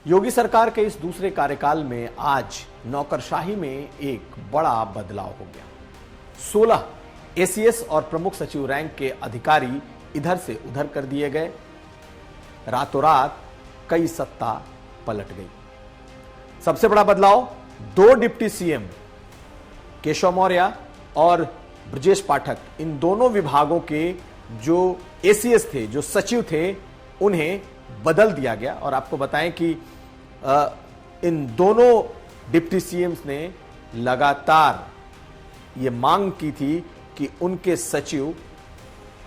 योगी सरकार के इस दूसरे कार्यकाल में आज नौकरशाही में एक बड़ा बदलाव हो गया। 16 एसीएस और प्रमुख सचिव रैंक के अधिकारी इधर से उधर कर दिए गए। रातों रात कई सत्ता पलट गई। सबसे बड़ा बदलाव 2 डिप्टी सीएम केशव मौर्य और ब्रजेश पाठक, इन दोनों विभागों के जो एसीएस थे, जो सचिव थे, उन्हें बदल दिया गया। और आपको बताएं कि इन दोनों डिप्टी सीएम्स ने लगातार ये मांग की थी कि उनके सचिव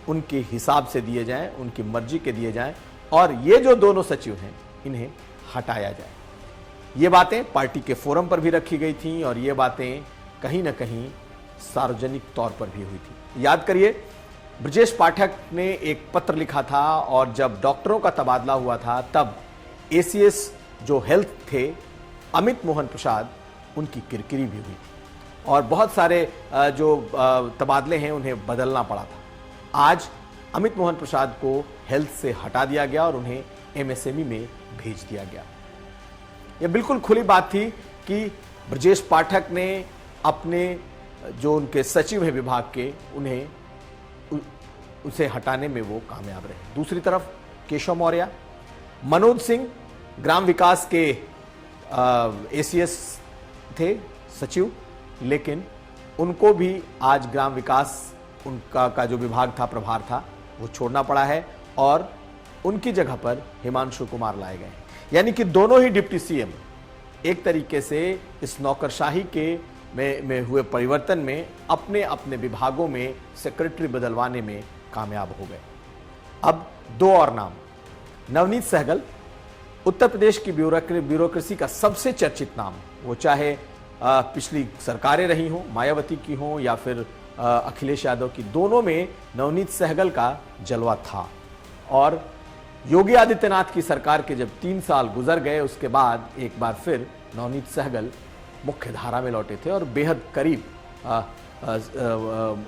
उनके हिसाब से दिए जाएं, उनकी मर्जी के दिए जाएं, और ये जो दोनों सचिव हैं इन्हें हटाया जाए। ये बातें पार्टी के फोरम पर भी रखी गई थी और ये बातें कहीं ना कहीं सार्वजनिक तौर पर भी हुई थी। याद करिए, ब्रजेश पाठक ने एक पत्र लिखा था और जब डॉक्टरों का तबादला हुआ था तब एसीएस जो हेल्थ थे अमित मोहन प्रसाद, उनकी किरकिरी भी हुई थी और बहुत सारे जो तबादले हैं उन्हें बदलना पड़ा था। आज अमित मोहन प्रसाद को हेल्थ से हटा दिया गया और उन्हें एमएसएमई में भेज दिया गया। यह बिल्कुल खुली बात थी कि ब्रजेश पाठक ने अपने जो उनके सचिव हैं विभाग के, उन्हें उसे हटाने में वो कामयाब रहे। दूसरी तरफ केशव मौर्य, मनोज सिंह ग्राम विकास के एसीएस थे सचिव, लेकिन उनको भी आज ग्राम विकास उनका जो विभाग था, प्रभार था, वो छोड़ना पड़ा है और उनकी जगह पर हिमांशु कुमार लाए गए। यानी कि दोनों ही डिप्टी सीएम एक तरीके से इस नौकरशाही के में हुए परिवर्तन में अपने अपने विभागों में सेक्रेटरी बदलवाने में कामयाब हो गए। अब 2 और नाम। नवनीत सहगल, उत्तर प्रदेश की ब्यूरोक्रेसी का सबसे चर्चित नाम, वो चाहे पिछली सरकारें रही हों, मायावती की हों या फिर अखिलेश यादव की, दोनों में नवनीत सहगल का जलवा था। और योगी आदित्यनाथ की सरकार के जब 3 साल गुजर गए, उसके बाद एक बार फिर नवनीत सहगल मुख्य धारा में लौटे थे और बेहद करीब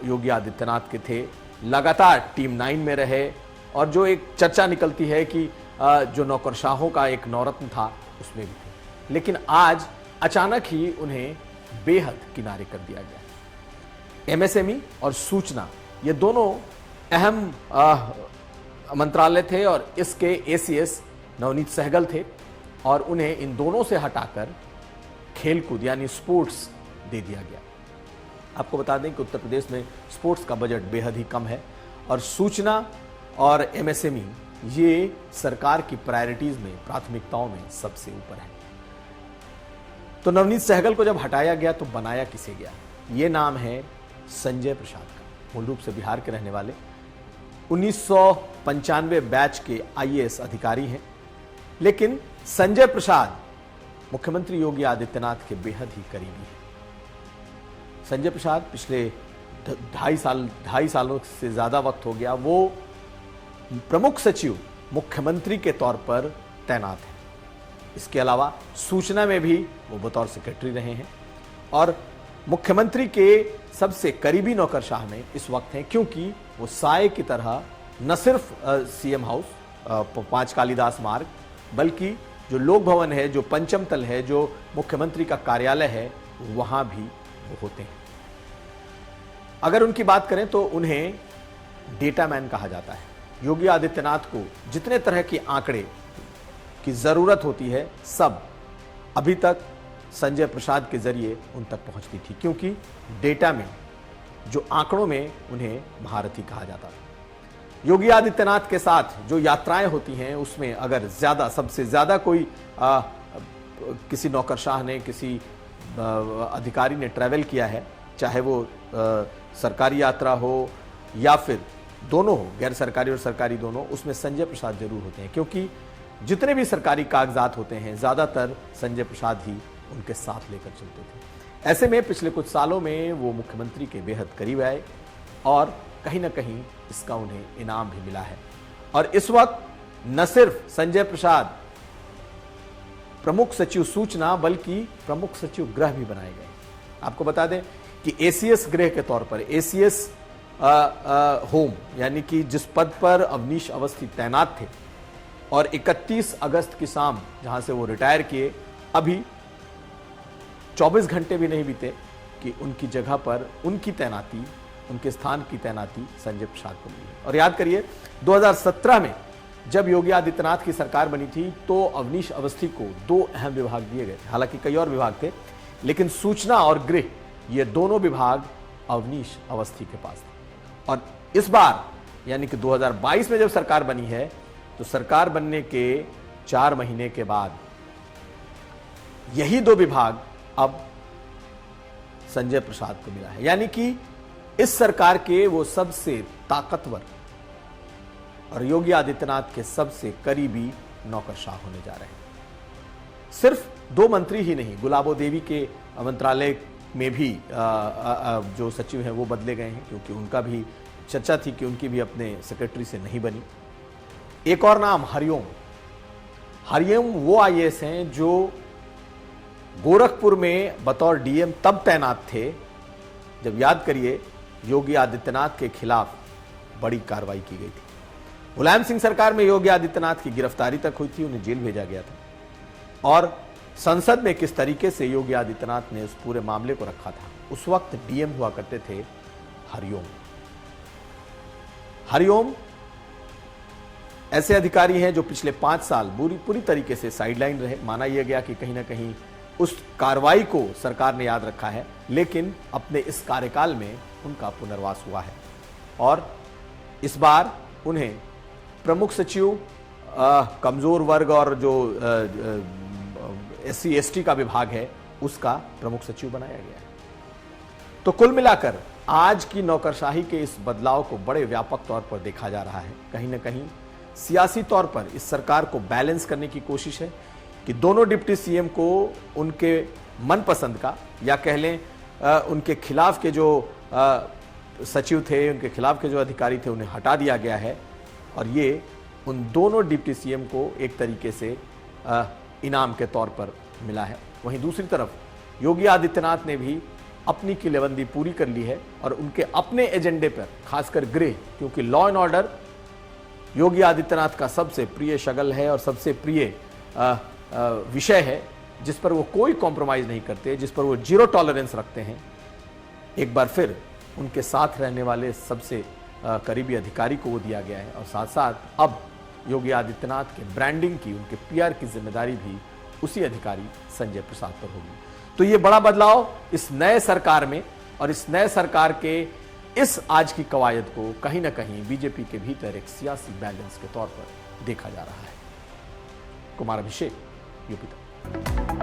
योगी आदित्यनाथ के थे। लगातार टीम 9 में रहे और जो एक चर्चा निकलती है कि जो नौकरशाहों का एक नौरत्न था उसमें भी थे, लेकिन आज अचानक ही उन्हें बेहद किनारे कर दिया गया। एमएसएमई और सूचना, ये दोनों अहम मंत्रालय थे और इसके एसीएस नवनीत सहगल थे और उन्हें इन दोनों से हटाकर खेलकूद यानी स्पोर्ट्स दे दिया गया। आपको बता दें कि उत्तर प्रदेश में स्पोर्ट्स का बजट बेहद ही कम है और सूचना और एमएसएमई ये सरकार की प्रायोरिटीज में, प्राथमिकताओं में सबसे ऊपर है। तो नवनीत सहगल को जब हटाया गया तो बनाया किसे गया? ये नाम है संजय प्रसाद का। मूल रूप से बिहार के रहने वाले 1995 बैच के आईएएस अधिकारी हैं, लेकिन संजय प्रसाद मुख्यमंत्री योगी आदित्यनाथ के बेहद ही करीबी हैं। संजय प्रसाद पिछले 2.5 सालों से ज्यादा वक्त हो गया वो प्रमुख सचिव मुख्यमंत्री के तौर पर तैनात हैं। इसके अलावा सूचना में भी वो बतौर सेक्रेटरी रहे हैं और मुख्यमंत्री के सबसे करीबी नौकरशाह में इस वक्त हैं, क्योंकि वो साए की तरह न सिर्फ सीएम हाउस 5 कालीदास मार्ग, बल्कि जो लोक भवन है, जो पंचम तल है, जो मुख्यमंत्री का कार्यालय है, वहां भी वो होते हैं। अगर उनकी बात करें तो उन्हें डेटा मैन कहा जाता है। योगी आदित्यनाथ को जितने तरह के आंकड़े की जरूरत होती है, सब अभी तक संजय प्रसाद के जरिए उन तक पहुंचती थी, क्योंकि डेटा में, जो आंकड़ों में उन्हें महारथी कहा जाता था। योगी आदित्यनाथ के साथ जो यात्राएं होती हैं उसमें अगर सबसे ज्यादा कोई किसी नौकरशाह ने, किसी अधिकारी ने ट्रैवल किया है, चाहे वो सरकारी यात्रा हो या फिर दोनों हो, गैर सरकारी और सरकारी दोनों, उसमें संजय प्रसाद जरूर होते हैं, क्योंकि जितने भी सरकारी कागजात होते हैं ज्यादातर संजय प्रसाद ही उनके साथ लेकर चलते थे। ऐसे में पिछले कुछ सालों में वो मुख्यमंत्री के बेहद करीब आए और कहीं ना कहीं इसका उन्हें इनाम भी मिला है। और इस वक्त न सिर्फ संजय प्रसाद प्रमुख सचिव सूचना बल्कि प्रमुख सचिव गृह भी बनाए गए। आपको बता दें कि एसीएस गृह के तौर पर एसीएस होम, यानी कि जिस पद पर अवनीश अवस्थी तैनात थे, और 31 अगस्त की शाम जहां से वो रिटायर किए, अभी 24 घंटे भी नहीं बीते कि उनकी जगह पर उनकी तैनाती, उनके स्थान की तैनाती संजय प्रसाद को मिली। और याद करिए 2017 में जब योगी आदित्यनाथ की सरकार बनी थी तो अवनीश अवस्थी को 2 अहम विभाग दिए गए थे। हालांकि कई और विभाग थे, लेकिन सूचना और गृह ये दोनों विभाग अवनीश अवस्थी के पास थे। और इस बार यानी कि 2022 में जब सरकार बनी है तो सरकार बनने के 4 महीने के बाद यही 2 विभाग अब संजय प्रसाद को मिला है। यानी कि इस सरकार के वो सबसे ताकतवर और योगी आदित्यनाथ के सबसे करीबी नौकरशाह होने जा रहे हैं। सिर्फ 2 मंत्री ही नहीं, गुलाबो देवी के मंत्रालय में भी जो सचिव हैं वो बदले गए हैं, क्योंकि उनका भी चर्चा थी कि उनकी भी अपने सेक्रेटरी से नहीं बनी। एक और नाम हरिओम। हरिओम वो आईएएस हैं जो गोरखपुर में बतौर डीएम तब तैनात थे जब, याद करिए, योगी आदित्यनाथ के खिलाफ बड़ी कार्रवाई की गई थी। मुलायम सिंह सरकार में योगी आदित्यनाथ की गिरफ्तारी तक हुई थी, उन्हें जेल भेजा गया था। और संसद में किस तरीके से योगी आदित्यनाथ ने उस पूरे मामले को रखा था। उस वक्त डीएम हुआ करते थे हरिओम। हरिओम ऐसे अधिकारी हैं जो पिछले 5 साल पूरी तरीके से साइडलाइन रहे। माना यह गया कि कहीं ना कहीं उस कार्रवाई को सरकार ने याद रखा है, लेकिन अपने इस कार्यकाल में उनका पुनर्वास हुआ है। और इस बार उन्हें प्रमुख सचिव कमजोर वर्ग और जो SC ST का विभाग है उसका प्रमुख सचिव बनाया गया है। तो कुल मिलाकर आज की नौकरशाही के इस बदलाव को बड़े व्यापक तौर पर देखा जा रहा है। कहीं ना कहीं सियासी तौर पर इस सरकार को बैलेंस करने की कोशिश है कि दोनों डिप्टी सीएम को उनके मनपसंद का, या कह लें उनके खिलाफ के जो सचिव थे, उनके खिलाफ के जो अधिकारी थे, उन्हें हटा दिया गया है। और ये उन दोनों डिप्टी सीएम को एक तरीके से इनाम के तौर पर मिला है। वहीं दूसरी तरफ योगी आदित्यनाथ ने भी अपनी किलेबंदी पूरी कर ली है और उनके अपने एजेंडे पर, खासकर गृह, क्योंकि law and order Yogi Adityanath का सबसे प्रिय शगल है और सबसे प्रिय विषय है, जिस पर वो कोई कॉम्प्रोमाइज नहीं करते, जिस पर वो 0 टॉलरेंस रखते हैं। एक बार फिर उनके साथ रहने वाले सबसे करीबी अधिकारी को वो दिया गया है। और साथ साथ अब योगी आदित्यनाथ के ब्रांडिंग की, उनके PR की जिम्मेदारी भी उसी अधिकारी संजय प्रसाद पर होगी। तो ये बड़ा बदलाव इस नए सरकार में और इस नए सरकार के इस आज की कवायद को कहीं ना कहीं बीजेपी के भीतर एक सियासी बैलेंस के तौर पर देखा जा रहा है। कुमार अभिषेक, यूपी तक।